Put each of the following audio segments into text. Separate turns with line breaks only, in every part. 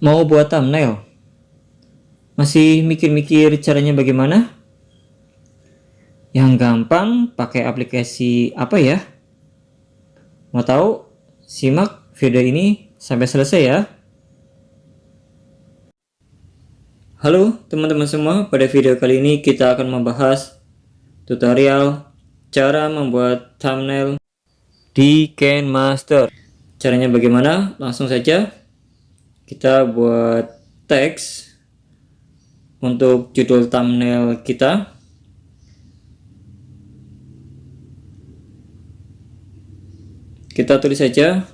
Mau buat thumbnail? Masih mikir-mikir caranya bagaimana? Yang gampang pakai aplikasi apa ya? Mau tahu? Simak video ini sampai selesai ya. Halo teman-teman semua, pada video kali ini kita akan membahas tutorial cara membuat thumbnail di KineMaster. Caranya bagaimana? Langsung saja kita buat teks untuk judul thumbnail kita. Kita tulis saja,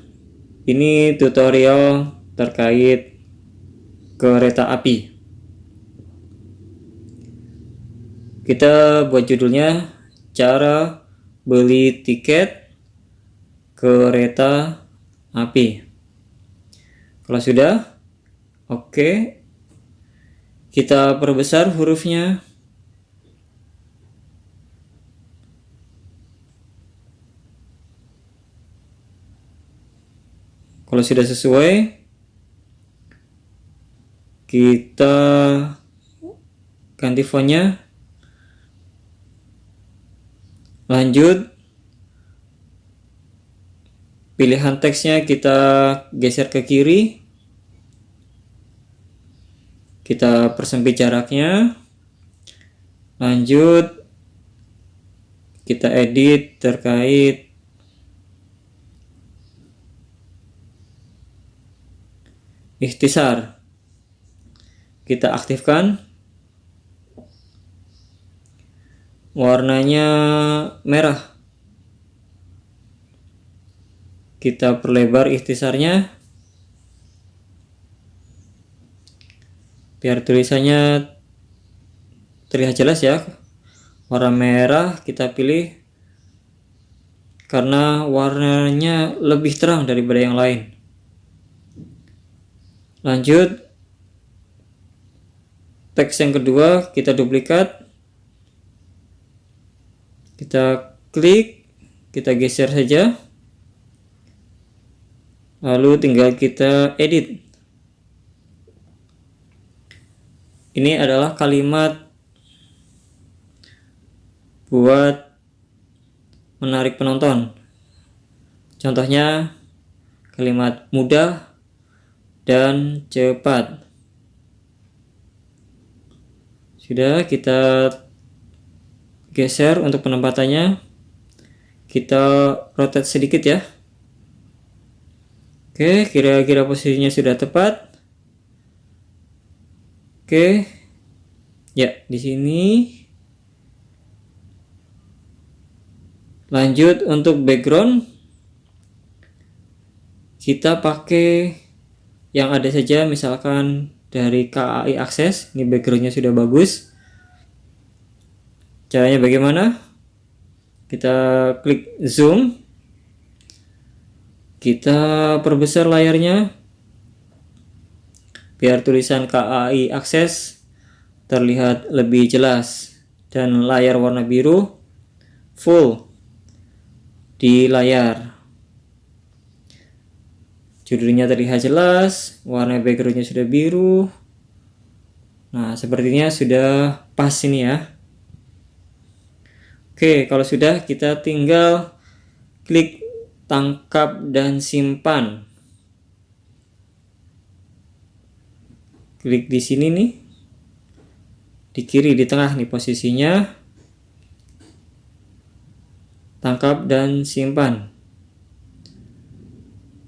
ini tutorial terkait kereta api. Kita buat judulnya, cara beli tiket kereta api. Kalau sudah, oke. Kita perbesar hurufnya. Kalau sudah sesuai, kita ganti fontnya. Lanjut, pilihan teksnya kita geser ke kiri. Kita persempit jaraknya. Lanjut, kita edit terkait ikhtisar. Kita aktifkan. Warnanya merah. Kita perlebar ikhtisarnya biar tulisannya terlihat jelas ya. Warna merah kita pilih karena warnanya lebih terang daripada yang lain. Lanjut, teks yang kedua kita duplikat, kita klik, kita geser saja, lalu tinggal kita edit. Ini adalah kalimat buat menarik penonton. Contohnya kalimat mudah dan cepat. Sudah, kita geser untuk penempatannya. Kita rotate sedikit ya. Oke, kira-kira posisinya sudah tepat. Oke. Ya, di sini. Lanjut untuk background. Kita pakai yang ada saja, misalkan dari KAI Akses. Ini backgroundnya sudah bagus. Caranya bagaimana? Kita klik zoom, kita perbesar layarnya biar tulisan KAI Akses terlihat lebih jelas, dan layar warna biru full di layar. Judulnya terlihat jelas, warna backgroundnya sudah biru. Nah, sepertinya sudah pas ini ya. Oke, kalau sudah, kita tinggal klik tangkap dan simpan. Klik di sini nih, di kiri, di tengah nih posisinya. Tangkap dan simpan.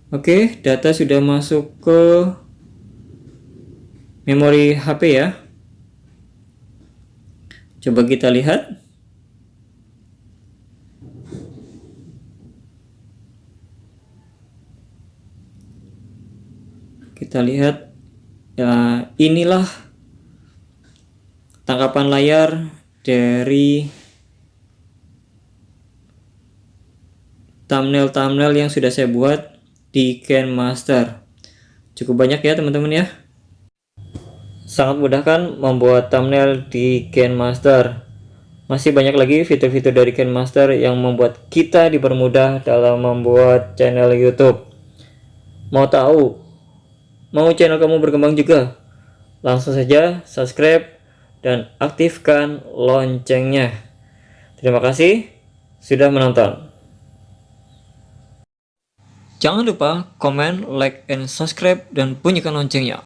Oke, data sudah masuk ke memori HP ya. Coba kita lihat. Kita lihat ya, inilah tangkapan layar dari thumbnail yang sudah saya buat di KineMaster. Cukup banyak ya teman-teman ya. Sangat mudah kan membuat thumbnail di KineMaster. Masih banyak lagi fitur-fitur dari KineMaster yang membuat kita dipermudah dalam membuat channel YouTube. Mau tahu Mau channel kamu berkembang juga? Langsung saja subscribe dan aktifkan loncengnya. Terima kasih sudah menonton. Jangan lupa komen, like, and subscribe, dan bunyikan loncengnya.